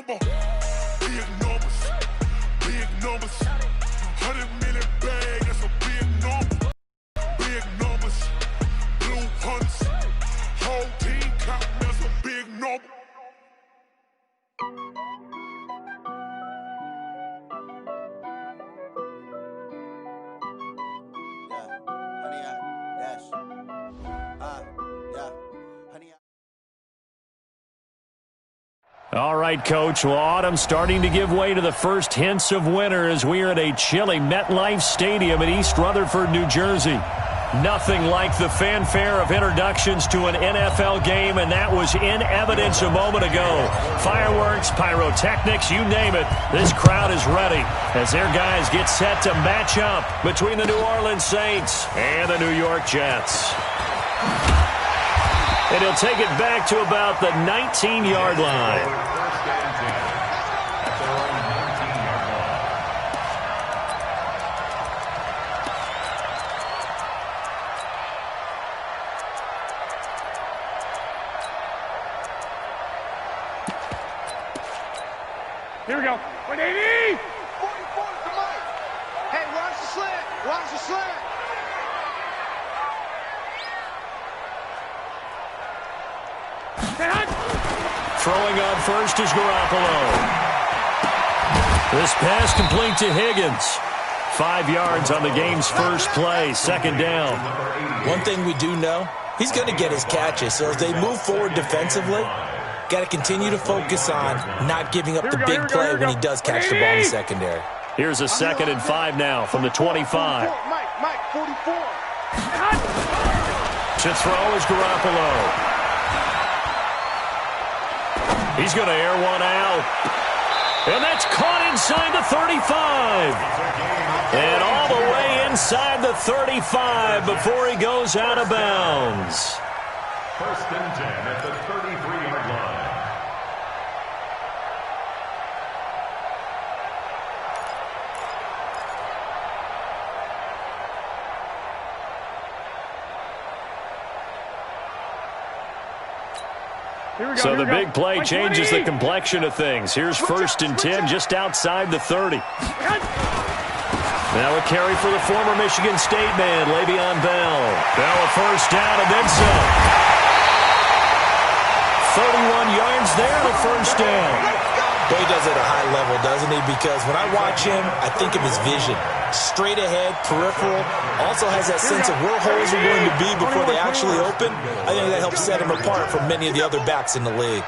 number. Big numbers. Big numbers. 100 million bag, that's a big number. Big numbers. Blue hunts. Whole team counting, that's a big number. All right, Coach. Well, autumn starting to give way to the first hints of winter as we are at a chilly MetLife Stadium in East Rutherford, New Jersey. Nothing like the fanfare of introductions to an NFL game, and that was in evidence a moment ago. Fireworks, pyrotechnics, you name it. This crowd is ready as their guys get set to match up between the New Orleans Saints and the New York Jets. And he'll take it back to about the 19-yard line. Here we go. 180! 44 to Mike. Hey, watch the slant. Watch the slant. Throwing on first is Garoppolo. This pass complete to Higgins. 5 yards on the game's first play, second down. One thing we do know, he's going to get his catches. So as they move forward defensively, got to continue to focus on not giving up the big play when he does catch the ball in the secondary. Here's a 2nd and 5 now from the 25. Mike, 44. To throw is Garoppolo. He's going to air one out. And that's caught inside the 35. And all the way inside the 35 before he goes out of bounds. 1st and 10 at the 33-yard line. So the big play changes the complexion of things. Here's 1st and 10 just outside the 30. Now a carry for the former Michigan State man, Le'Veon Bell. Bell a first down and then some. 31 yards there, the first down. Boy, he does it at a high level, doesn't he? Because when I watch him, I think of his vision. Straight ahead, peripheral, also has that sense of where holes are going to be before they actually open. I think that helps set him apart from many of the other backs in the league.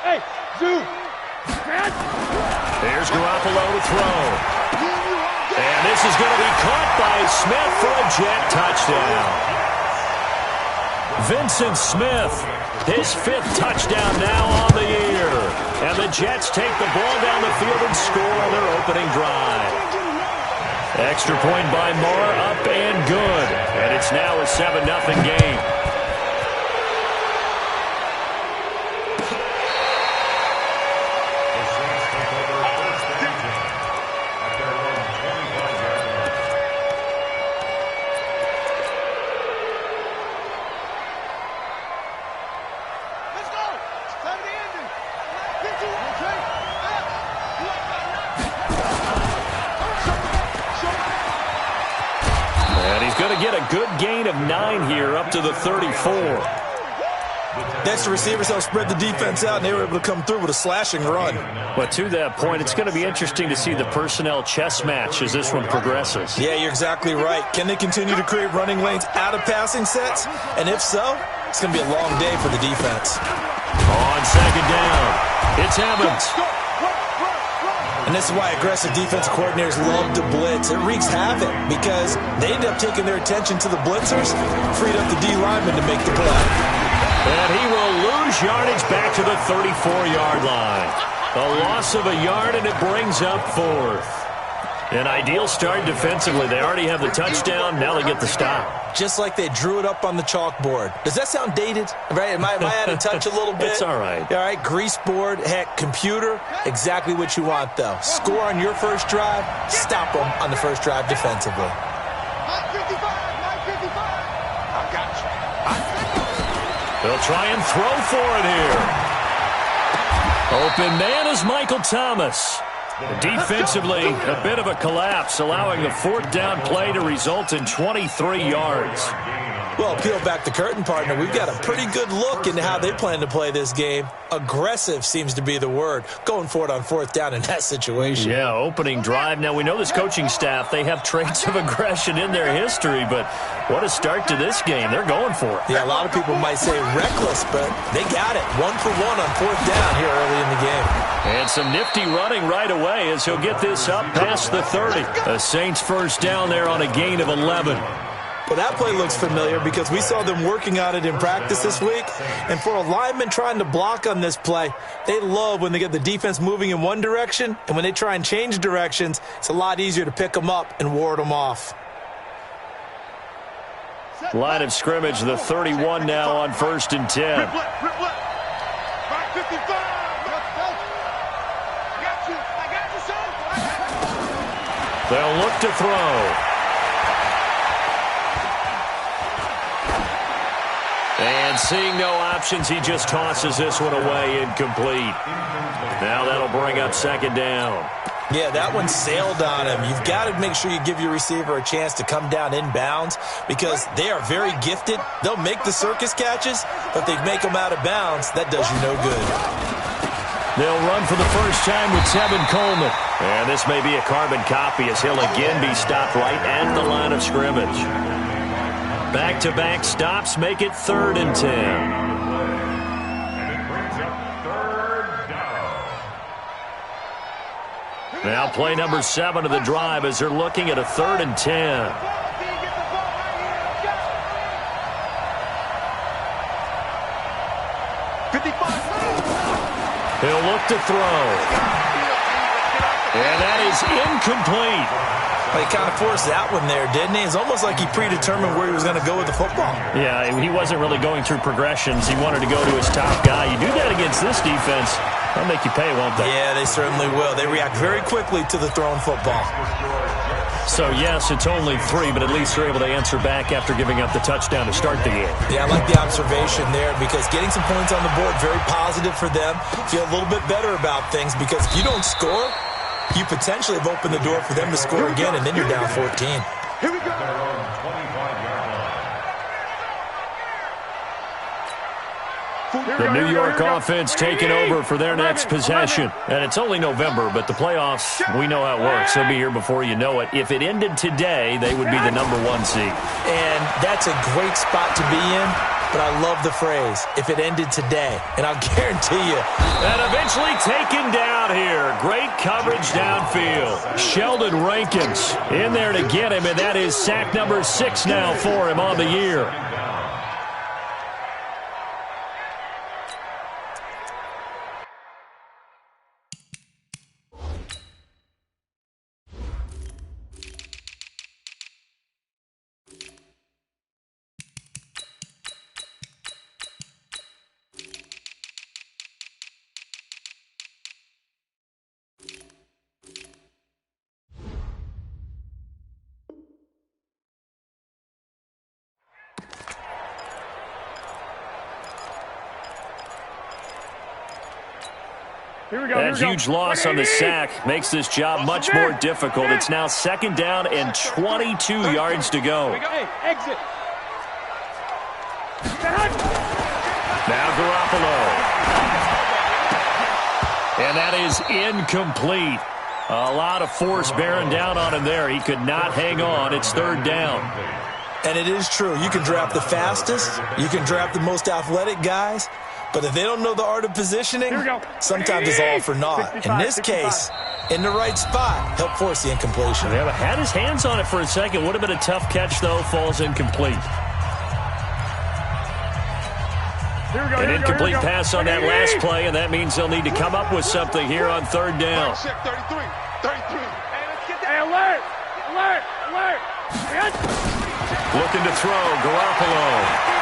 Hey, Zoo. There's Garoppolo to throw. And this is going to be caught by Smith for a Jet touchdown. Vincent Smith, his 5th touchdown now on the year. And the Jets take the ball down the field and score on their opening drive. Extra point by Moore, up and good. And it's now a 7-0 game. Get a good gain of 9 here up to the 34. That's the receivers help spread the defense out, and they were able to come through with a slashing run. But to that point, it's going to be interesting to see the personnel chess match as this one progresses. Yeah, you're exactly right. Can they continue to create running lanes out of passing sets? And if so, it's going to be a long day for the defense. On second down, it's Evans. And this is why aggressive defensive coordinators love to blitz. It wreaks havoc because they end up taking their attention to the blitzers, freed up the D lineman to make the play. And he will lose yardage back to the 34-yard line. A loss of a yard, and it brings up 4th. An ideal start defensively. They already have the touchdown. Now they get the stop. Just like they drew it up on the chalkboard. Does that sound dated? Right? Am I out of touch a little bit? It's all right. All right, grease board, heck, computer, exactly what you want, though. Score on your first drive, stop them on the first drive defensively. They'll try and throw for it here. Open man is Michael Thomas. Defensively, a bit of a collapse, allowing the fourth down play to result in 23 yards. Well, peel back the curtain, partner. We've got a pretty good look into how they plan to play this game. Aggressive seems to be the word, going for it on fourth down in that situation. Yeah, opening drive. Now, we know this coaching staff, they have traits of aggression in their history, but what a start to this game. They're going for it. Yeah, a lot of people might say reckless, but they got it. 1 for 1 on fourth down here early in the game. And some nifty running right away as he'll get this up past the 30. The Saints first down there on a gain of 11. Well, that play looks familiar because we saw them working on it in practice this week. And for a lineman trying to block on this play, they love when they get the defense moving in one direction. And when they try and change directions, it's a lot easier to pick them up and ward them off. Line of scrimmage, the 31 now on 1st and 10. They'll look to throw. And seeing no options, he just tosses this one away, incomplete. Now that'll bring up 2nd down. Yeah, that one sailed on him. You've got to make sure you give your receiver a chance to come down inbounds because they are very gifted. They'll make the circus catches, but if they make them out of bounds, that does you no good. They'll run for the first time with Tevin Coleman. And this may be a carbon copy as he'll again be stopped right at the line of scrimmage. Back-to-back stops make it 3rd and 10. And it brings up 3rd down. Now play number 7 of the drive as they're looking at a 3rd and 10. He'll look to throw. And that is incomplete. He kind of forced that one there, didn't he? It's almost like he predetermined where he was going to go with the football. Yeah, he wasn't really going through progressions. He wanted to go to his top guy. You do that against this defense, they'll make you pay, won't they? Yeah, they certainly will. They react very quickly to the thrown football. So, yes, it's only 3, but at least they're able to answer back after giving up the touchdown to start the game. Yeah, I like the observation there because getting some points on the board, very positive for them. Feel a little bit better about things because if you don't score, you potentially have opened the door for them to score again, and then you're down 14. Here we go. 25-yard line. The New York offense taking over for their next possession. And it's only November, but the playoffs, we know how it works. They'll be here before you know it. If it ended today, they would be the number 1 seed. And that's a great spot to be in, but I love the phrase, if it ended today. And I'll guarantee you. And eventually taken down here. Great coverage downfield. Sheldon Rankins in there to get him, and that is sack number 6 now for him on the year. That huge loss on the sack makes this job much more difficult. It's now 2nd down and 22 yards to go. Hey, exit. Now Garoppolo. And that is incomplete. A lot of force bearing down on him there. He could not hang on. It's 3rd down. And it is true. You can draft the fastest. You can draft the most athletic guys. But if they don't know the art of positioning, sometimes it's all for naught. In this case, in the right spot, help force the incompletion. Yeah, but had his hands on it for a second. Would have been a tough catch, though. Falls incomplete. An incomplete pass on that last play, and that means they'll need to come up with something here on 3rd down. 33. Hey, alert! Alert! Alert! Looking to throw, Garoppolo.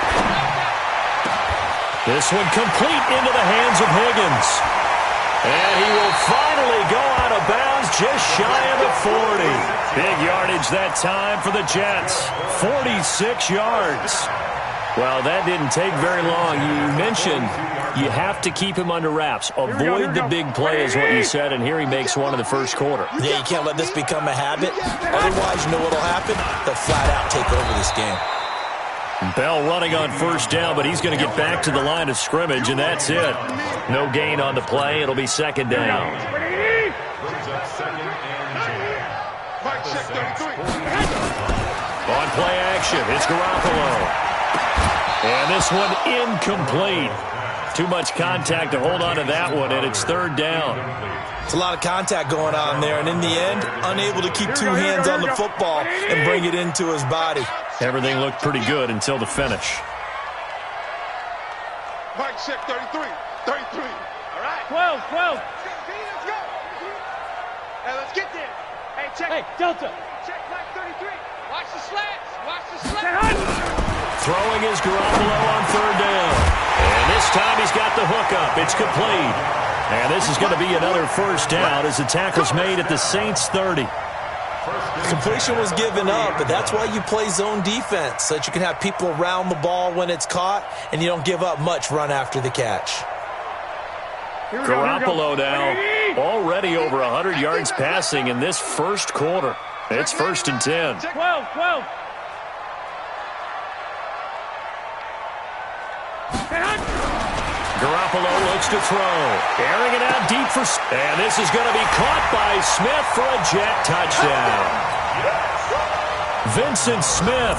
This one complete into the hands of Higgins. And he will finally go out of bounds just shy of the 40. Big yardage that time for the Jets. 46 yards. Well, that didn't take very long. You mentioned You have to keep him under wraps. Avoid the big play is what you said, and here he makes one in the first quarter. Yeah, you can't let this become a habit. Otherwise, you know what will happen? They'll flat out take over this game. Bell running on first down, but he's going to get back to the line of scrimmage, and that's it. No gain on the play. It'll be second down. Mike, check 33. On play action, it's Garoppolo. And this one incomplete. Too much contact to hold on to that one, and it's third down. It's a lot of contact going on there, and in the end, unable to keep two hands on the football and bring it into his body. Everything looked pretty good until the finish. Mike, check 33. 33. All right. 12. Let's go. Hey, let's get there. Hey, check. Hey, Delta. Check Mike 33. Watch the slats. Watch the slats. Throwing is Garoppolo on third down. And this time he's got the hookup. It's complete. And this is going to be another first down as the tackle's made at the Saints 30. Completion was given up, but that's why you play zone defense, so that you can have people around the ball when it's caught, and you don't give up much run after the catch. Garoppolo now already over 100 yards passing in this first quarter. It's 1st and 10. 12. Garoppolo looks to throw. Airing it out deep for... And this is going to be caught by Smith for a jet touchdown. Vincent Smith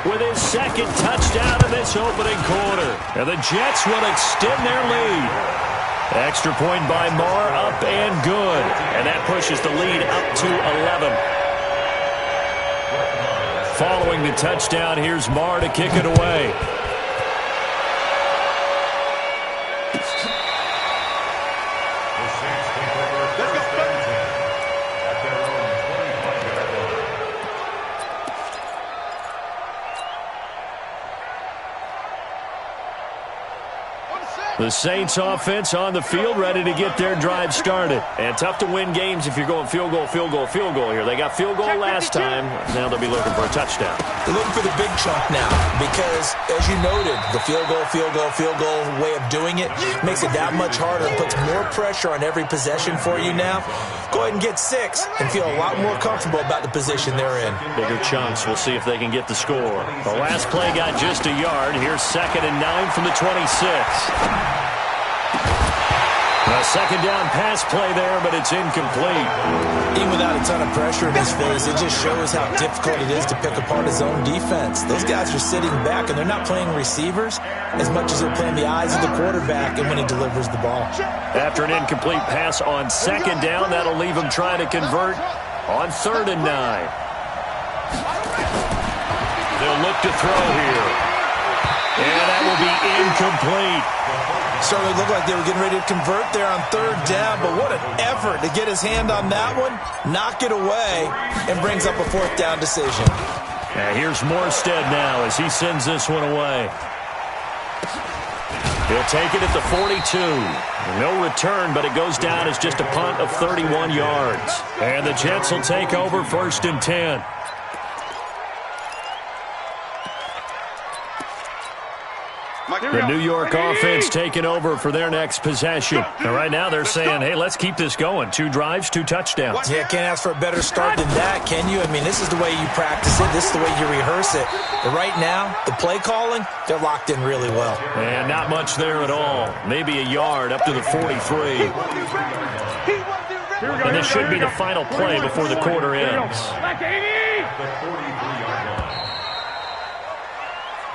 with his second touchdown in this opening quarter. And the Jets will extend their lead. Extra point by Marr, up and good. And that pushes the lead up to 11. Following the touchdown, here's Marr to kick it away. The Saints offense on the field, ready to get their drive started. And tough to win games if you're going field goal here. They got field goal last time. Now they'll be looking for a touchdown. They're looking for the big chunk now because, as you noted, the field goal way of doing it makes it that much harder and puts more pressure on every possession for you now. Go ahead and get 6 and feel a lot more comfortable about the position they're in. Bigger chunks. We'll see if they can get the score. The last play got just a yard. Here's 2nd and 9 from the 26. A second down pass play there, but it's incomplete. Even without a ton of pressure in his face, it just shows how difficult it is to pick apart his own defense. Those guys are sitting back, and they're not playing receivers as much as they're playing the eyes of the quarterback and when he delivers the ball. After an incomplete pass on 2nd down, that'll leave him trying to convert on 3rd and 9. They'll look to throw here. And that will be incomplete. Certainly looked like they were getting ready to convert there on 3rd down, but what an effort to get his hand on that one, knock it away, and brings up a 4th down decision. Now here's Morstead now as he sends this one away. He'll take it at the 42. No return, but it goes down as just a punt of 31 yards. And the Jets will take over 1st and 10. The New York offense taking over for their next possession. And right now they're saying, hey, let's keep this going. 2 drives, 2 touchdowns. Yeah, can't ask for a better start than that, can you? I mean, this is the way you practice it. This is the way you rehearse it. But right now, the play calling, they're locked in really well. And not much there at all. Maybe a yard up to the 43. And this should be the final play before the quarter ends.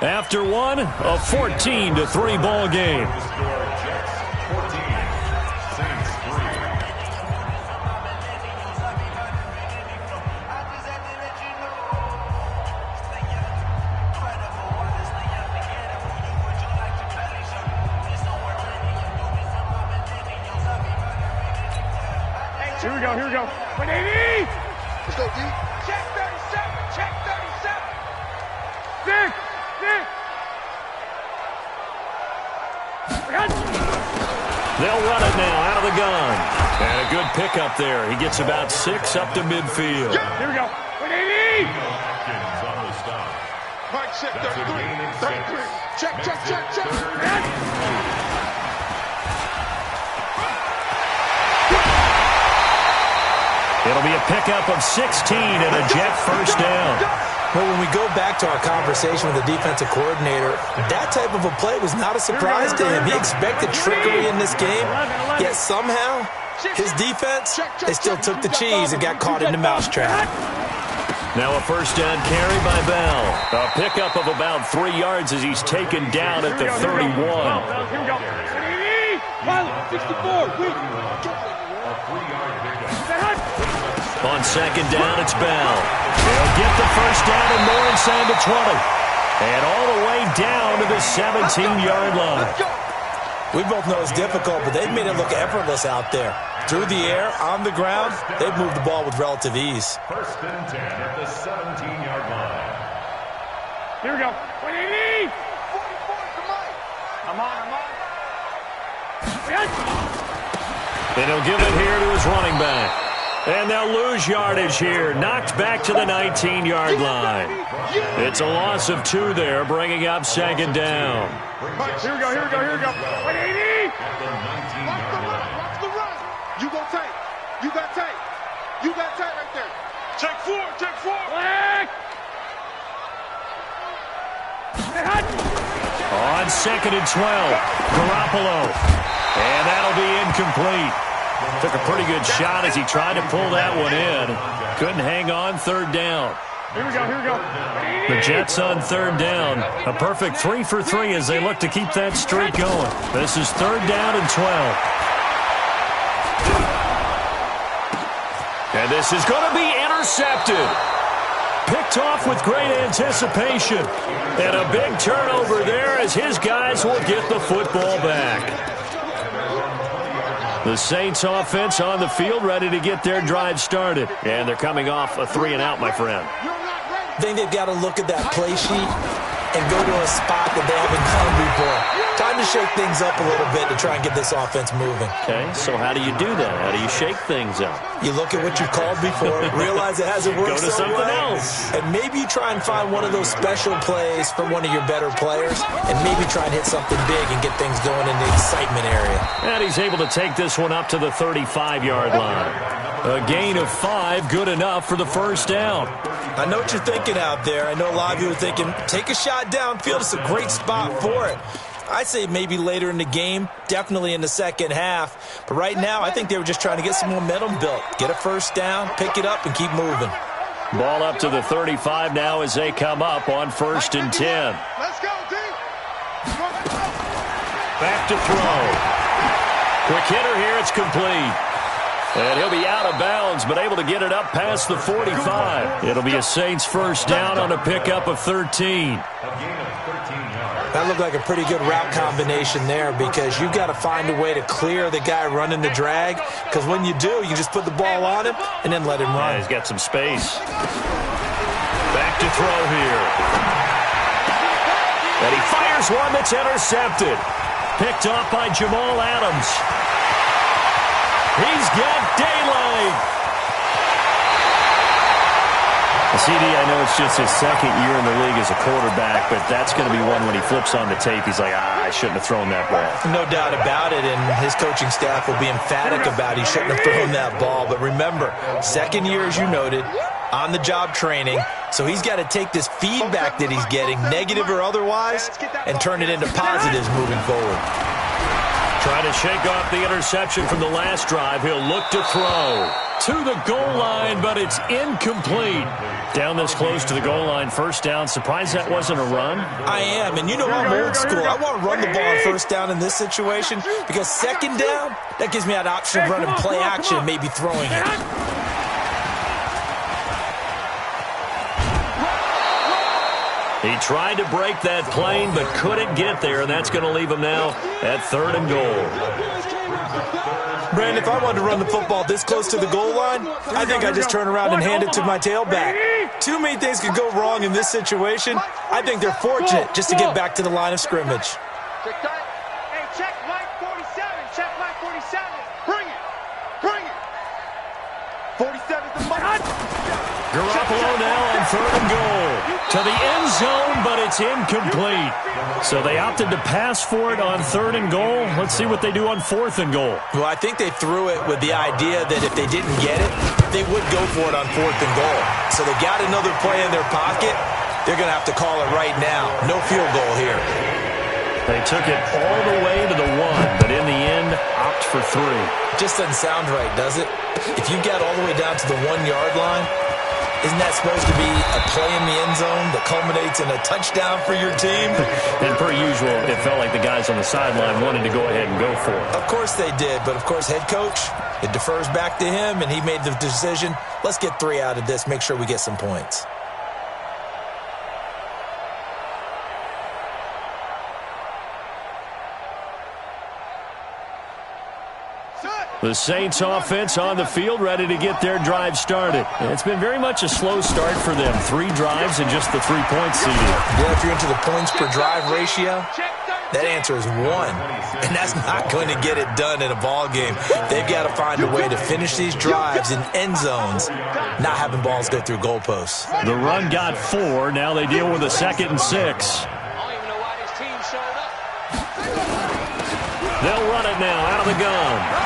After one, a 14-3 ball game. Here we go. 180! Let's go, D. Check 37. Check 37. 6. They'll run it now out of the gun. And a good pickup there. He gets about 6 up to midfield. Here we go. 180! Mike, check 33. 33. Check. It'll be a pickup of 16 and a Jet first down. Well, when we go back to our conversation with the defensive coordinator, that type of a play was not a surprise to him. He expected trickery in this game, yet somehow his defense, they still took the cheese and got caught in the mousetrap. Now a first down carry by Bell. A pickup of about 3 yards as he's taken down at the 31. Here we go. 64. On second down, it's Bell. They'll get the first down and more inside the 20. And all the way down to the 17-yard line. We both know it's difficult, but they've made it look effortless out there. Through the air, on the ground, they've moved the ball with relative ease. First and 10 at the 17-yard line. Here we go. 180. 44, I'm on. And he'll give it here to his running back. And they'll lose yardage here. Knocked back to the 19-yard line. It's a loss of 2 there, bringing up second down. Here we go. 180. At the 19-yard line. Watch the run. You go tight. You got tight right there. Check 4. Black. On second and 12, Garoppolo. And that'll be incomplete. Took a pretty good shot as he tried to pull that one in. Couldn't hang on third down. Here we go. The Jets on third down. A perfect 3 for 3 as they look to keep that streak going. This is third down and 12. And this is going to be intercepted. Picked off with great anticipation. And a big turnover there as his guys will get the football back. The Saints offense on the field ready to get their drive started. And they're coming off a 3-and-out, my friend. I think they've got to look at that play sheet and go to a spot that they haven't gone before. Time to shake things up a little bit to try and get this offense moving. Okay, so how do you do that? How do you shake things up? You look at what you called before, realize it hasn't worked Go to so something well, else. and maybe you try and find one of those special plays from one of your better players, and maybe try and hit something big and get things going in the excitement area. And he's able to take this one up to the 35-yard line. A gain of 5, good enough for the first down. I know what you're thinking out there. I know a lot of you are thinking, take a shot downfield. It's a great spot for it. I'd say maybe later in the game, definitely in the second half. But right now, I think they were just trying to get some momentum built. Get a first down, pick it up, and keep moving. Ball up to the 35 now as they come up on first and 10. Let's go, D. Back to throw. Quick hitter here, it's complete. And he'll be out of bounds, but able to get it up past the 45. It'll be a Saints first down on a pickup of 13. That looked like a pretty good route combination there because you've got to find a way to clear the guy running the drag, because when you do, you just put the ball on him and then let him run. Yeah, he's got some space. Back to throw here. And he fires one that's intercepted. Picked off by Jamal Adams. He's got daylight. CD, I know it's just his second year in the league as a quarterback, but that's going to be one when he flips on the tape. He's like, I shouldn't have thrown that ball. No doubt about it, and his coaching staff will be emphatic about he shouldn't have thrown that ball. But remember, second year, as you noted, on-the-job training, so he's got to take this feedback that he's getting, negative or otherwise, and turn it into positives moving forward. Trying to shake off the interception from the last drive. He'll look to throw to the goal line, but it's incomplete. Down this close to the goal line, first down. Surprised that wasn't a run? I am, and you know I'm old school. I want to run the ball on first down in this situation because second down, that gives me that option of running play action, maybe throwing it. He tried to break that plane but couldn't get there, and that's going to leave him now at third and goal. Brandon, if I wanted to run the football this close to the goal line, I think I just turn around and hand it to my tailback. Too many things could go wrong in this situation. I think they're fortunate just to get back to the line of scrimmage. Check tight. Hey, check line 47. Check line 47. Bring it. Bring it. 47's the mark. Garoppolo now on third and goal. to the end zone, but it's incomplete. So they opted to pass for it on 3rd and goal. Let's see what they do on 4th and goal. Well, I think they threw it with the idea that if they didn't get it, they would go for it on 4th and goal. So they got another play in their pocket. They're going to have to call it right now. No field goal here. They took it all the way to the 1, but in the end, opt for 3. Just doesn't sound right, does it? If you got all the way down to the 1-yard line, isn't that supposed to be a play in the end zone that culminates in a touchdown for your team? And per usual, it felt like the guys on the sideline wanted to go ahead and go for it. Of course they did, but of course head coach, it defers back to him, and he made the decision, let's get 3 out of this, make sure we get some points. The Saints offense on the field, ready to get their drive started. And it's been very much a slow start for them. 3 drives and just the 3-point seeding. Yeah, if you're into the points per drive ratio, that answer is 1. And that's not going to get it done in a ball game. They've got to find a way to finish these drives in end zones, not having balls go through goalposts. The run got 4. Now they deal with a 2nd and 6. They'll run it now out of the gun.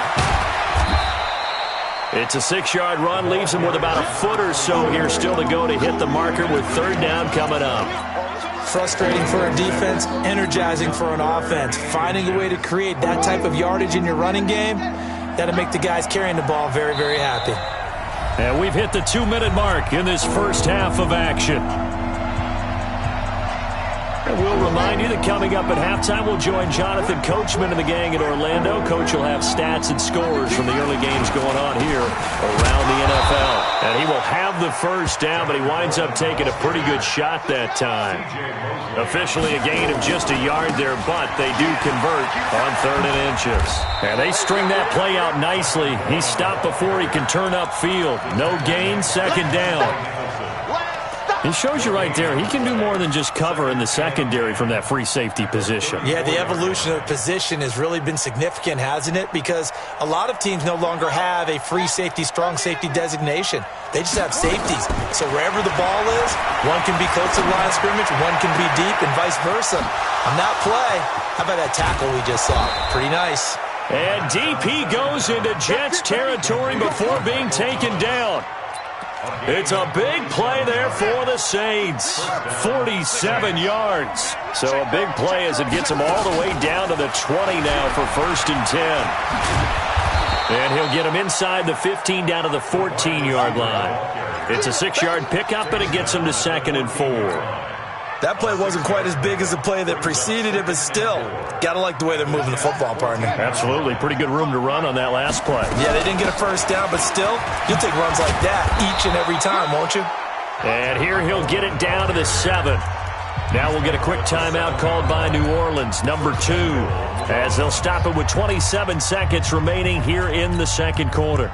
It's a 6-yard run, leaves them with about a foot or so here still to go to hit the marker with 3rd down coming up. Frustrating for a defense, energizing for an offense. Finding a way to create that type of yardage in your running game, that'll make the guys carrying the ball very, very happy. And we've hit the 2-minute mark in this first half of action. And we'll remind you that coming up at halftime, we'll join Jonathan Coachman and the gang in Orlando. Coach will have stats and scores from the early games going on here around the NFL. And he will have the first down, but he winds up taking a pretty good shot that time. Officially a gain of just a yard there, but they do convert on 3rd and inches. And they string that play out nicely. He stopped before he can turn upfield. No gain, 2nd down. It shows you right there, he can do more than just cover in the secondary from that free safety position. Yeah, the evolution of position has really been significant, hasn't it? Because a lot of teams no longer have a free safety, strong safety designation. They just have safeties. So wherever the ball is, one can be close to the line of scrimmage, one can be deep, and vice versa. On that play, how about that tackle we just saw? Pretty nice. And DP goes into Jets territory before being taken down. It's a big play there for the Saints. 47 yards. So a big play as it gets them all the way down to the 20 now for 1st and 10. And he'll get them inside the 15 down to the 14-yard line. It's a 6-yard pickup, and it gets them to 2nd and 4. That play wasn't quite as big as the play that preceded it, but still, got to like the way they're moving the football, partner. Absolutely. Pretty good room to run on that last play. Yeah, they didn't get a first down, but still, you'll take runs like that each and every time, won't you? And here he'll get it down to the 7. Now we'll get a quick timeout called by New Orleans, number 2, as they'll stop it with 27 seconds remaining here in the 2nd quarter.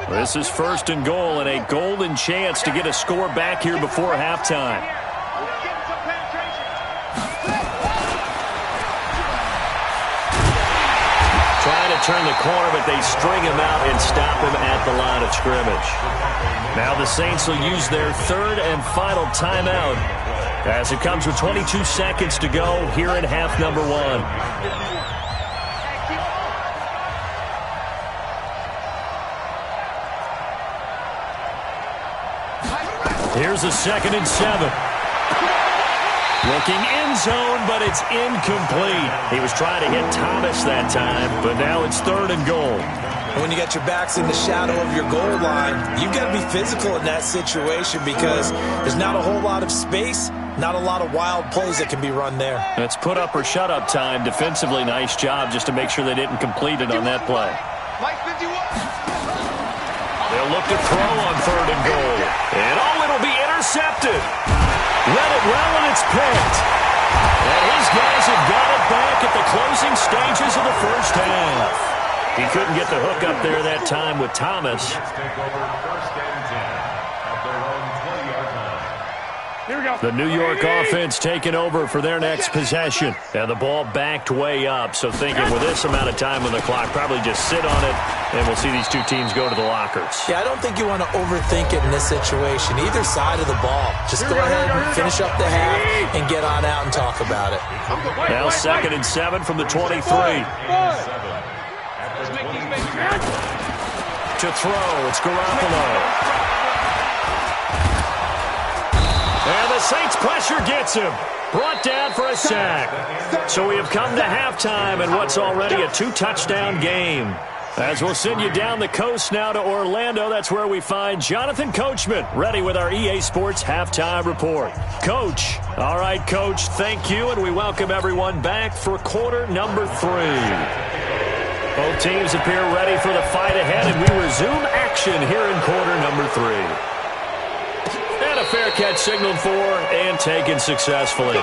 This is 1st and goal and a golden chance to get a score back here before halftime. Trying to turn the corner, but they string him out and stop him at the line of scrimmage. Now the Saints will use their 3rd and final timeout as it comes with 22 seconds to go here in half number 1. Here's a 2nd and 7. Looking end zone, but it's incomplete. He was trying to hit Thomas that time, but now it's 3rd and goal. When you got your backs in the shadow of your goal line, you've got to be physical in that situation because there's not a whole lot of space, not a lot of wild plays that can be run there. It's put up or shut up time. Defensively, nice job just to make sure they didn't complete it on that play. They'll look to throw on 3rd and goal. And it'll be intercepted. Read it well, and it's picked. And his guys have got it back at the closing stages of the first half. He couldn't get the hook up there that time with Thomas. Here we go. The New York offense taking over for their next possession. And the ball backed way up, so thinking with this amount of time on the clock, probably just sit on it, and we'll see these two teams go to the lockers. Yeah, I don't think you want to overthink it in this situation. Either side of the ball. Just go ahead and finish up the half and get on out and talk about it. Now 2nd and 7 from the 23. To throw, it's Garoppolo. And the Saints pressure gets him. Brought down for a sack. So we have come to halftime in what's already a 2-touchdown game. As we'll send you down the coast now to Orlando, that's where we find Jonathan Coachman, ready with our EA Sports Halftime Report. Coach. All right, Coach, thank you, and we welcome everyone back for quarter number 3. Both teams appear ready for the fight ahead, and we resume action here in quarter number 3. And a fair catch signaled for and taken successfully.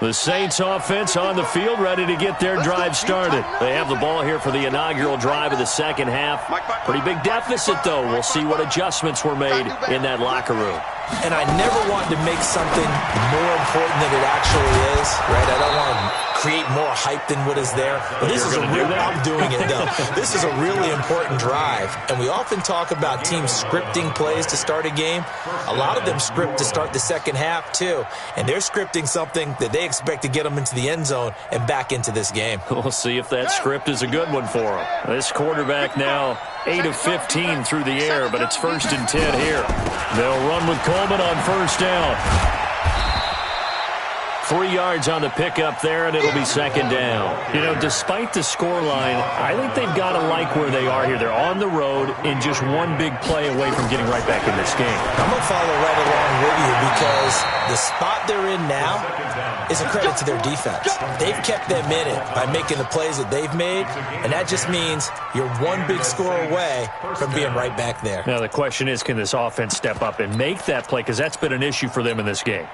The Saints offense on the field, ready to get their drive started. They have the ball here for the inaugural drive of the second half. Pretty big deficit, though. We'll see what adjustments were made in that locker room. And I never want to make something more important than it actually is, right? I don't want to create more hype than what is there. But this is a real, I'm doing it, though. This is a really important drive. And we often talk about teams scripting plays to start a game. A lot of them script to start the second half, too. And they're scripting something that they expect to get them into the end zone and back into this game. We'll see if that script is a good one for them. This quarterback now 8 of 15 through the air, but it's 1st and 10 here. They'll run with Coleman on 1st down. 3 yards on the pickup there, and it'll be 2nd down. You know, despite the scoreline, I think they've got to like where they are here. They're on the road and just one big play away from getting right back in this game. I'm going to follow right along with you because the spot they're in now is a credit to their defense. They've kept them in it by making the plays that they've made, and that just means you're one big score away from being right back there. Now, the question is, can this offense step up and make that play? Because that's been an issue for them in this game.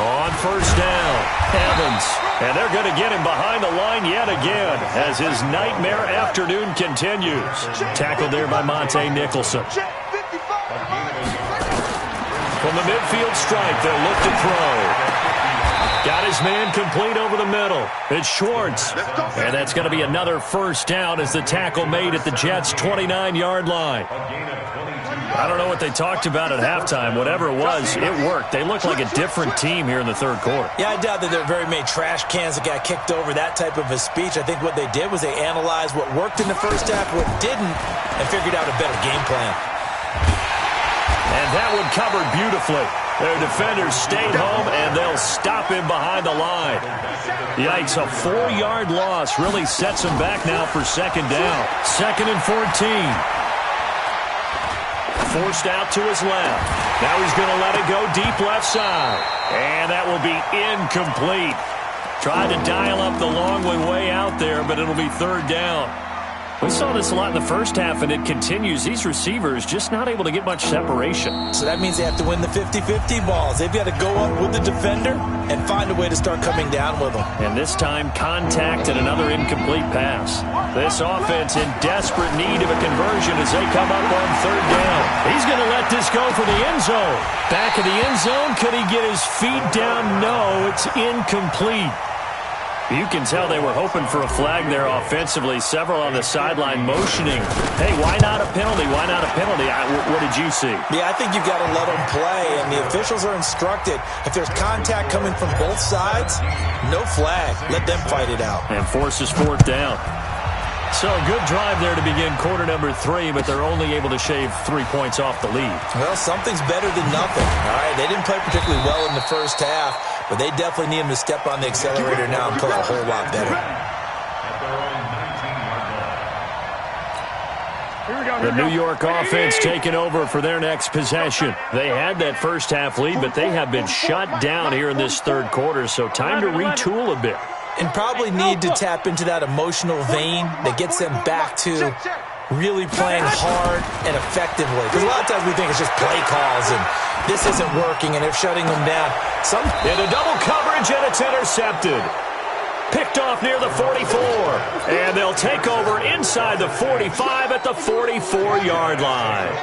On 1st down, Evans. And they're going to get him behind the line yet again as his nightmare afternoon continues. Tackled there by Monte Nicholson. From the midfield stripe, they'll look to throw. Got his man complete over the middle. It's Schwartz. And that's going to be another 1st down as the tackle made at the Jets' 29-yard line. I don't know what they talked about at halftime. Whatever it was, it worked. They look like a different team here in the 3rd quarter. Yeah, I doubt that there are very many trash cans that got kicked over, that type of a speech. I think what they did was they analyzed what worked in the first half, what didn't, and figured out a better game plan. And that one covered beautifully. Their defenders stayed home, and they'll stop him behind the line. Yikes, a 4-yard loss really sets him back now for 2nd down. 2nd and 14. Forced out to his left. Now he's going to let it go deep left side. And that will be incomplete. Tried to dial up the long way out there, but it'll be 3rd down. We saw this a lot in the first half, and it continues. These receivers just not able to get much separation. So that means they have to win the 50-50 balls. They've got to go up with the defender and find a way to start coming down with them. And this time, contact and another incomplete pass. This offense in desperate need of a conversion as they come up on 3rd down. He's going to let this go for the end zone. Back of the end zone, could he get his feet down? No, it's incomplete. You can tell they were hoping for a flag there offensively. Several on the sideline motioning. Hey, why not a penalty? Why not a penalty? What did you see? Yeah, I think you've got to let them play, and the officials are instructed. If there's contact coming from both sides, no flag. Let them fight it out. And forces 4th down. So a good drive there to begin quarter number 3, but they're only able to shave 3 points off the lead. Well, something's better than nothing. All right, they didn't play particularly well in the first half, but they definitely need them to step on the accelerator now and play a whole lot better. The New York offense taking over for their next possession. They had that first half lead, but they have been shut down here in this 3rd quarter, so time to retool a bit. And probably need to tap into that emotional vein that gets them back to really playing hard and effectively. Because a lot of times we think it's just play calls and this isn't working and they're shutting them down. Into double coverage, and it's intercepted. Picked off near the 44. And they'll take over inside the 45 at the 44-yard line.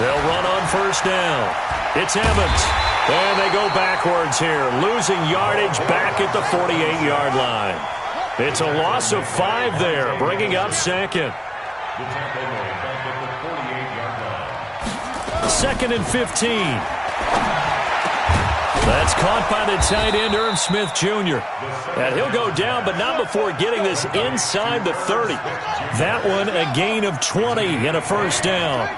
They'll run on first down. It's Evans. And they go backwards here, losing yardage back at the 48-yard line. It's a loss of 5 there, bringing up second. Second and 15. That's caught by the tight end, Irv Smith Jr. And he'll go down, but not before getting this inside the 30. That one a gain of 20 and a first down.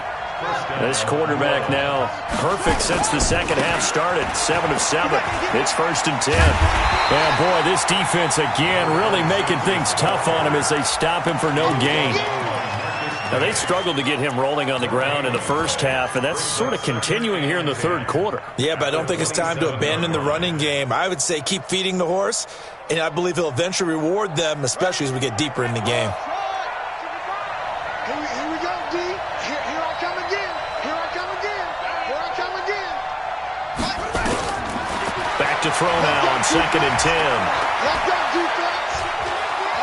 This quarterback now perfect since the second half started. 7 of 7. It's first and 10. And boy, this defense again really making things tough on him as they stop him for no gain. Now, they struggled to get him rolling on the ground in the first half, and that's sort of continuing here in the third quarter. Yeah, but I don't think it's time to abandon the running game. I would say keep feeding the horse, and I believe he'll eventually reward them, especially as we get deeper in the game. Here we go, D. Here I come again. Here I come again. Here I come again. Back to throw now on second and 10. Let's go, defense.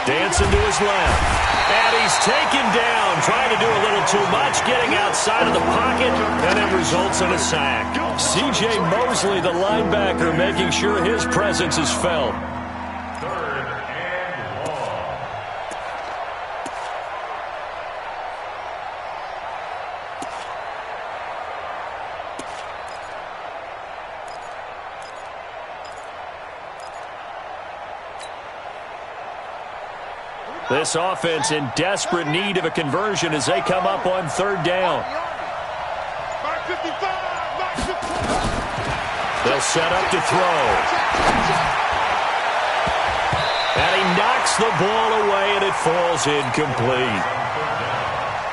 Dancing to his left. And he's taken down, trying to do a little too much, getting outside of the pocket, and it results in a sack. C.J. Mosley, the linebacker, making sure his presence is felt. Third and long. This offense in desperate need of a conversion as they come up on third down. They'll set up to throw. And he knocks the ball away, and it falls incomplete.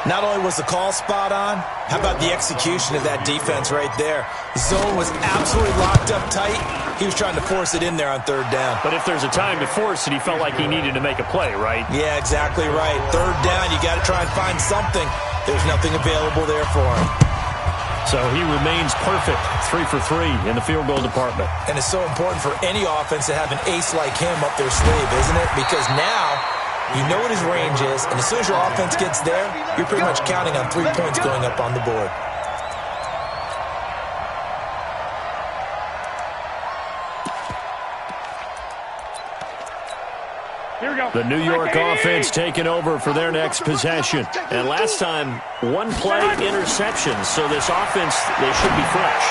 Not only was the call spot on, how about the execution of that defense right there? The zone was absolutely locked up tight. He was trying to force it in there on third down. But if there's a time to force it, he felt like he needed to make a play, right? Yeah, exactly right. Third down, you got to try and find something. There's nothing available there for him. So he remains perfect, 3 for 3 in the field goal department. And it's so important for any offense to have an ace like him up their sleeve, isn't it? Because now you know what his range is, and as soon as your offense gets there, you're pretty much counting on 3 points going up on the board. Here we go. The New York offense taking over for their next possession. And last time, 1 play interception. So this offense, they should be fresh.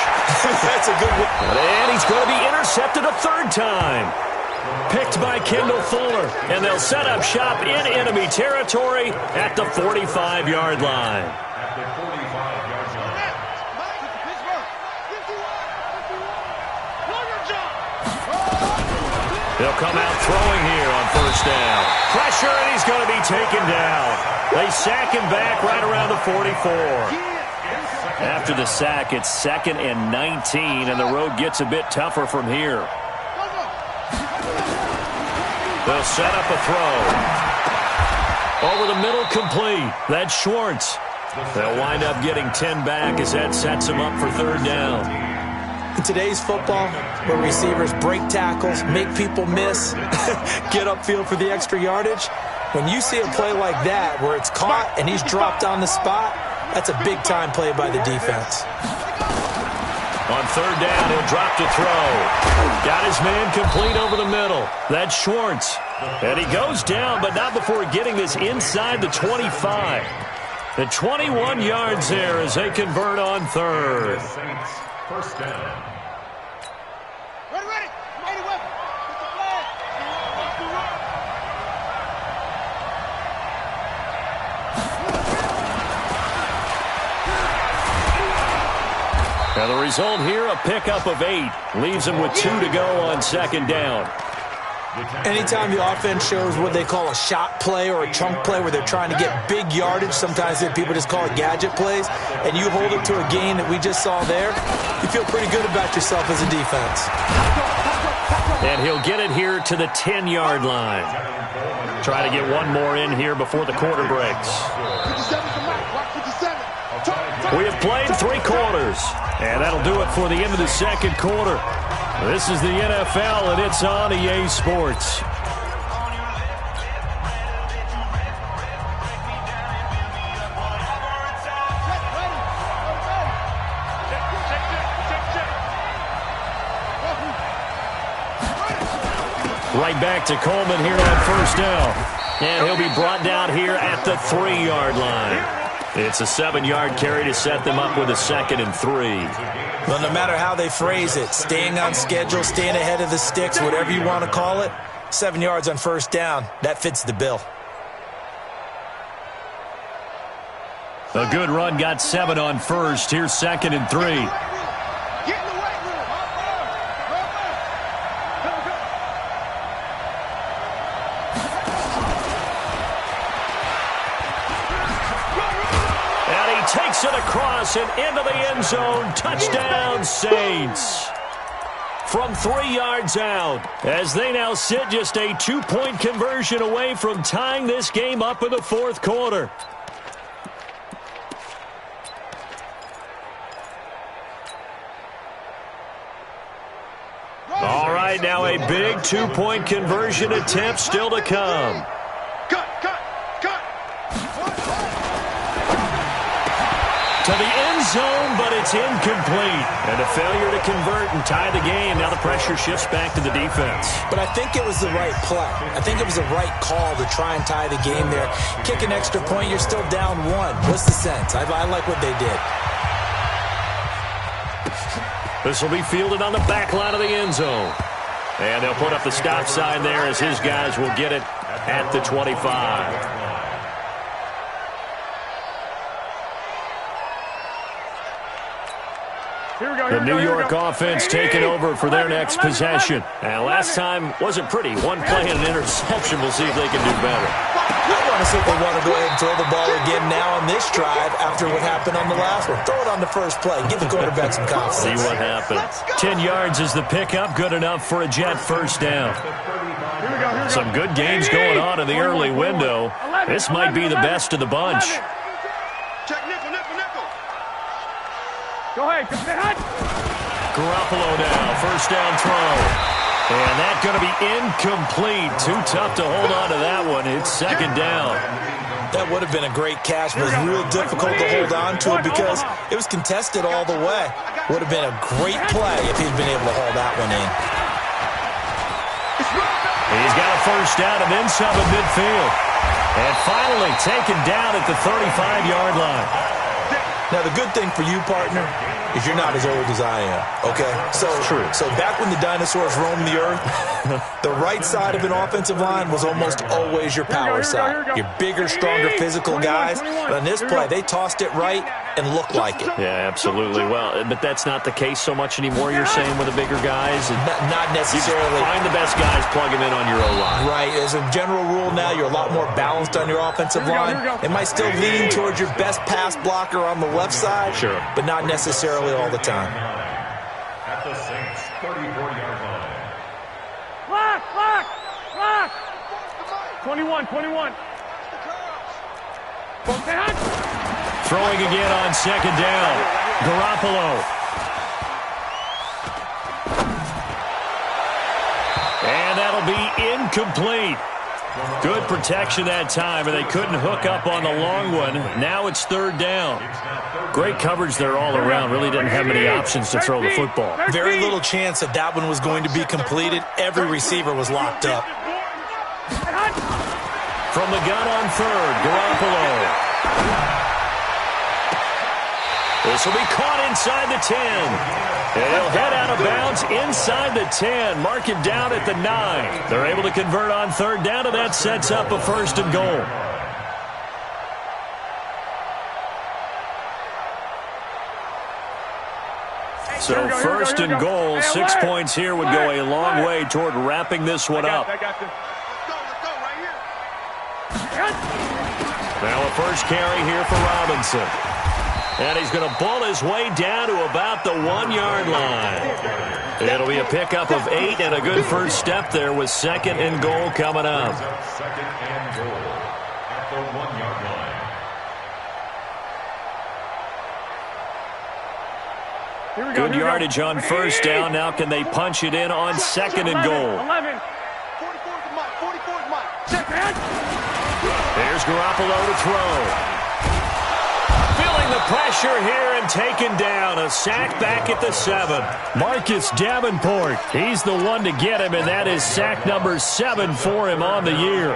That's a good one. And he's going to be intercepted a third time. Picked by Kendall Fuller. And they'll set up shop in enemy territory at the 45-yard line. At the 45-yard line. They'll come out throwing here on first down. Pressure, and he's going to be taken down. They sack him back right around the 44. After the sack, it's 2nd and 19, and the road gets a bit tougher from here. They'll set up a throw. Over the middle, complete. That's Schwartz. They'll wind up getting 10 back as that sets them up for third down. In today's football, where receivers break tackles, make people miss, get upfield for the extra yardage, when you see a play like that where it's caught and he's dropped on the spot, that's a big-time play by the defense. On third down, he'll drop to throw. Got his man complete over the middle. That's Schwartz. And he goes down, but not before getting this inside the 25. The 21 yards there as they convert on third. Saints, first down. Ready. Mighty weapon. Get the flag. Now the result here, a pickup of 8. Leaves them with 2 to go on second down. Anytime the offense shows what they call a shot play or a chunk play where they're trying to get big yardage, sometimes people just call it gadget plays, and you hold it to a gain that we just saw there, you feel pretty good about yourself as a defense. And he'll get it here to the 10-yard line. Try to get one more in here before the quarter breaks. We have played 3 quarters. And that'll do it for the end of the second quarter. This is the NFL, and it's on EA Sports. Right back to Coleman here on first down. And he'll be brought down here at the 3-yard line. It's a 7-yard carry to set them up with a 2nd and 3. Well, no matter how they phrase it, staying on schedule, staying ahead of the sticks, whatever you want to call it, 7 yards on first down, that fits the bill. A good run got 7 on first. Here's 2nd and 3. Takes it across and into the end zone. Touchdown, Saints. From 3 yards out, as they now sit just a 2-point conversion away from tying this game up in the 4th quarter. All right, now a big 2-point conversion attempt still to come. To the end zone, but it's incomplete. And a failure to convert and tie the game. Now the pressure shifts back to the defense. But I think it was the right play. I think it was the right call to try and tie the game there. Kick an extra point, you're still down 1. What's the sense? I like what they did. This will be fielded on the back line of the end zone. And they'll put up the stop sign there as his guys will get it at the 25. The New York offense taking over for their next possession. And last time wasn't pretty. One play and an interception. We'll see if they can do better. I want to see if they want to go ahead and throw the ball again now on this drive after what happened on the last one. Throw it on the first play. Give the quarterback some confidence. See what happens. 10 yards is the pickup. Good enough for a Jet first down. Some good games going on in the early window. This might be the best of the bunch. Go ahead. Garoppolo now, first down throw. And that's going to be incomplete. Too tough to hold on to that one. It's 2nd down. That would have been a great catch, but it was real difficult to hold on to it because it was contested all the way. Would have been a great play if he'd been able to hold that one in. He's got a first down and then some at midfield. And finally taken down at the 35-yard line. Now, the good thing for you, partner, is you're not as old as I am, okay? So back when the dinosaurs roamed the earth, the right side of an offensive line was almost always your power side. Your bigger, stronger, physical guys. But on this play, they tossed it right and looked like it. Yeah, absolutely. Well, but that's not the case so much anymore, you're saying, with the bigger guys? Not necessarily. You find the best guys, plug them in on your O-line. Right. As a general rule now, you're a lot more balanced on your offensive line. It might still lean towards your best pass blocker on the left side, sure, but not necessarily all the time. At the Saints' 34-yard line. Lock! 21. Throwing again on 2nd down. Garoppolo. And that'll be incomplete. Good protection that time, and they couldn't hook up on the long one. Now it's 3rd down. Great coverage there all around. Really didn't have many options to throw the football. Very little chance that one was going to be completed. Every receiver was locked up. From the gun on 3rd, Garoppolo. This will be caught inside the 10. And he'll head out of bounds inside the 10. Mark it down at the 9. They're able to convert on 3rd down, and that sets up a 1st and goal. So 1st and goal, 6 points here would go a long way toward wrapping this one up. Now a first carry here for Robinson. And he's going to bull his way down to about the 1-yard line. It'll be a pickup of 8 and a good first step there with 2nd and goal coming up. 2nd and goal at the 1-yard line. Good yardage on first down. Now can they punch it in on 2nd and goal? 11. 44 is mine. 44 is mine. Check. Here's Garoppolo to throw. Feeling the pressure here and taken down. A sack back at the 7. Marcus Davenport. He's the one to get him, and that is sack number 7 for him on the year.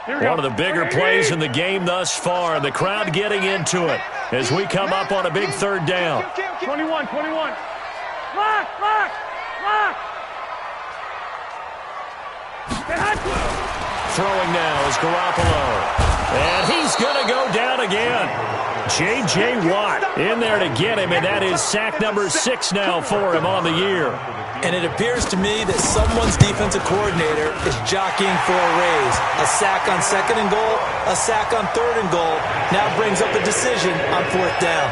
One of the bigger plays in the game thus far. The crowd getting into it as we come up on a big 3rd down. 21. Lock. Throwing now is Garoppolo. And he's going to go down again. J.J. Watt in there to get him, and that is sack number 6 now for him on the year. And it appears to me that someone's defensive coordinator is jockeying for a raise. A sack on 2nd and goal, a sack on 3rd and goal. Now brings up a decision on 4th down.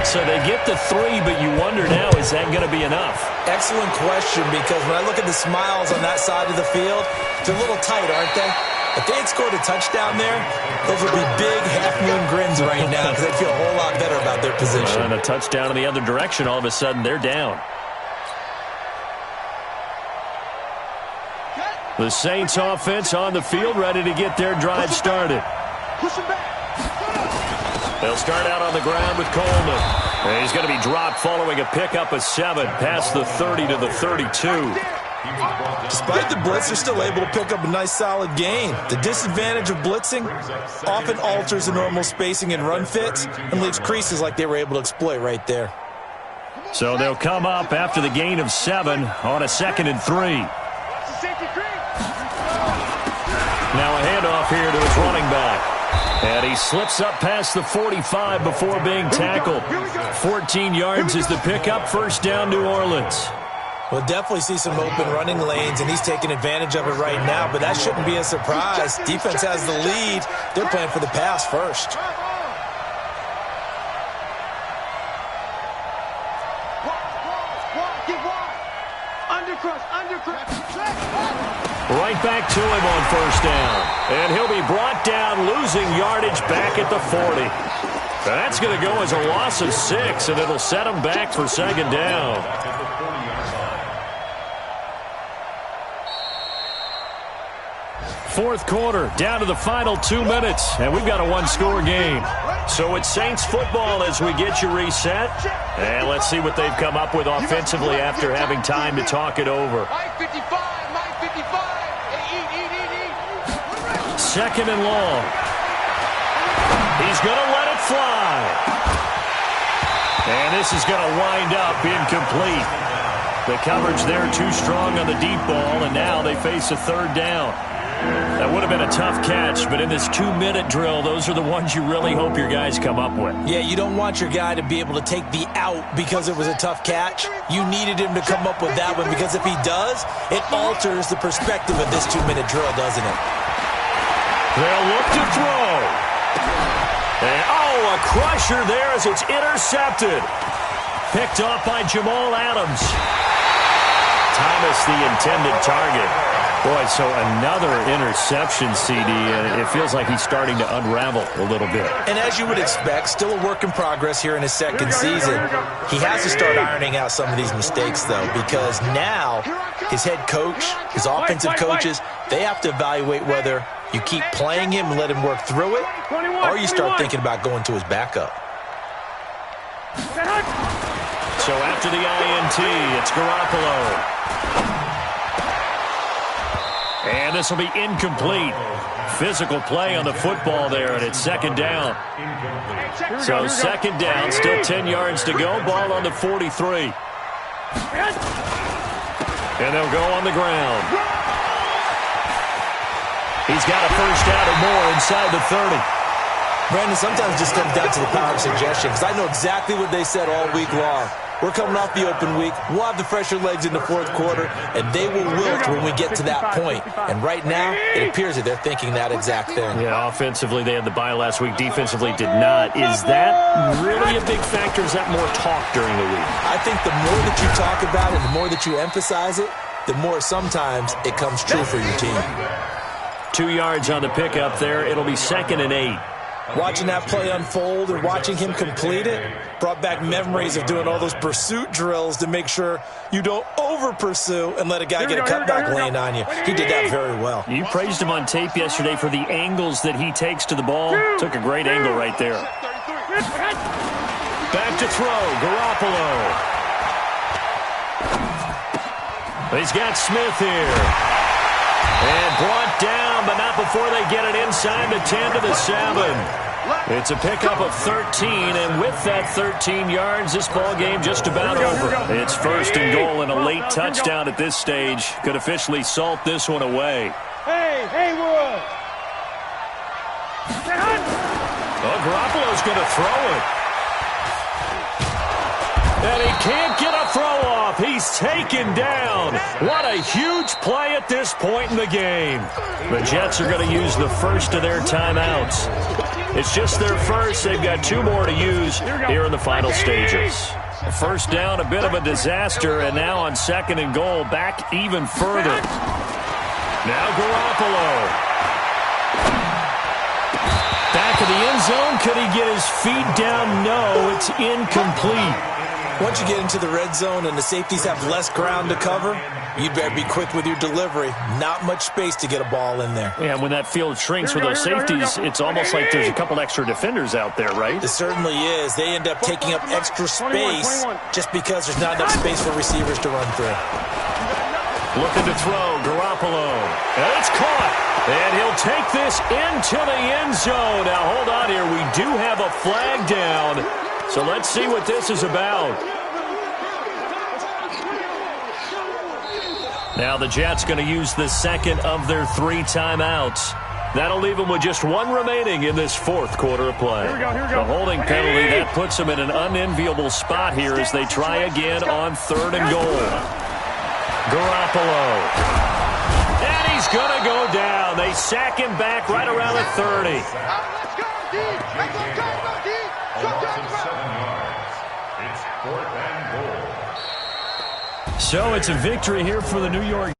So they get to 3, but you wonder now, is that going to be enough? Excellent question, because when I look at the smiles on that side of the field, they're a little tight, aren't they? If they had scored a touchdown there, those would be big half-moon grins right now because they'd feel a whole lot better about their position. And a touchdown in the other direction, all of a sudden they're down. The Saints offense on the field, ready to get their drive started. They'll start out on the ground with Coleman. And he's going to be dropped following a pickup of 7 past the 30 to the 32. Despite the blitz, they're still able to pick up a nice solid gain. The disadvantage of blitzing often alters the normal spacing and run fits and leaves creases like they were able to exploit right there. So they'll come up after the gain of 7 on a 2nd and 3. Now a handoff here to his running back. And he slips up past the 45 before being tackled. 14 yards is the pickup. First down, New Orleans. We'll definitely see some open running lanes, and he's taking advantage of it right now, but that shouldn't be a surprise. Defense has the lead. They're playing for the pass first. Right back to him on first down. And he'll be brought down, losing yardage back at the 40. That's going to go as a loss of 6, and it'll set him back for 2nd down. Fourth quarter, down to the final 2 minutes, and we've got a 1-score game. So it's Saints football as we get you reset. And let's see what they've come up with offensively after having time to talk it over. 2nd and long. He's going to let it fly. And this is going to wind up incomplete. The coverage there too strong on the deep ball, and now they face a 3rd down. That would have been a tough catch, but in this 2-minute drill, those are the ones you really hope your guys come up with. Yeah, you don't want your guy to be able to take the out because it was a tough catch. You needed him to come up with that one, because if he does, it alters the perspective of this 2-minute drill, doesn't it? They'll look to throw. And, a crusher there as it's intercepted. Picked off by Jamal Adams. Thomas, the intended target. Boy, so another interception, CD, and it feels like he's starting to unravel a little bit. And as you would expect, still a work in progress here in his 2nd season. He has to start ironing out some of these mistakes, though, because now his head coach, his offensive coaches, they have to evaluate whether you keep playing him and let him work through it, or you start thinking about going to his backup. So after the INT, it's Garoppolo. And this will be incomplete. Physical play on the football there, and it's 2nd down. So 2nd down, still 10 yards to go. Ball on the 43. And they'll go on the ground. He's got a first down or more inside the 30. Brandon, sometimes it just comes down to the power of suggestion, because I know exactly what they said all week long. We're coming off the open week. We'll have the fresher legs in the fourth quarter, and they will wilt when we get to that point. And right now, it appears that they're thinking that exact thing. Yeah, offensively, they had the bye last week. Defensively, did not. Is that really a big factor? Is that more talk during the week? I think the more that you talk about it, the more that you emphasize it, the more sometimes it comes true for your team. 2 yards on the pickup there. It'll be 2nd and 8. Watching that play unfold and watching him complete it brought back memories of doing all those pursuit drills to make sure you don't over-pursue and let a guy get a cutback lane on you. He did that very well. You praised him on tape yesterday for the angles that he takes to the ball. Took a great angle right there. Back to throw, Garoppolo. He's got Smith here. And brought down, but not before they get it inside the 10 to the 7. It's a pickup of 13, and with that 13 yards, this ball game just about over. It's 1st and goal and a late touchdown at this stage. Could officially salt this one away. Hey, Haywood! Oh, Garoppolo's going to throw it. And he can't get a throw off. He's taken down. What a huge play at this point in the game. The Jets are going to use the first of their timeouts. It's just their first. They've got 2 more to use here in the final stages. First down, a bit of a disaster, and now on 2nd and goal, back even further. Now Garoppolo. Back of the end zone. Could he get his feet down? No, it's incomplete. Once you get into the red zone and the safeties have less ground to cover, you'd better be quick with your delivery. Not much space to get a ball in there. Yeah, when that field shrinks with those safeties, it's almost like there's a couple extra defenders out there, right? It certainly is. They end up taking up extra space just because there's not enough space for receivers to run through. Looking to throw, Garoppolo. And it's caught. And he'll take this into the end zone. Now, hold on here. We do have a flag down. So let's see what this is about. Now the Jets going to use the 2nd of their 3 timeouts. That'll leave them with just 1 remaining in this 4th quarter of play. Here we go. The holding penalty, that puts them in an unenviable spot here as they try again on 3rd and goal. Garoppolo. And he's going to go down. They sack him back right around the 30. Let's go, D! Let's go, D! A loss of 7 yards. It's 4th and goal. So it's a victory here for the New York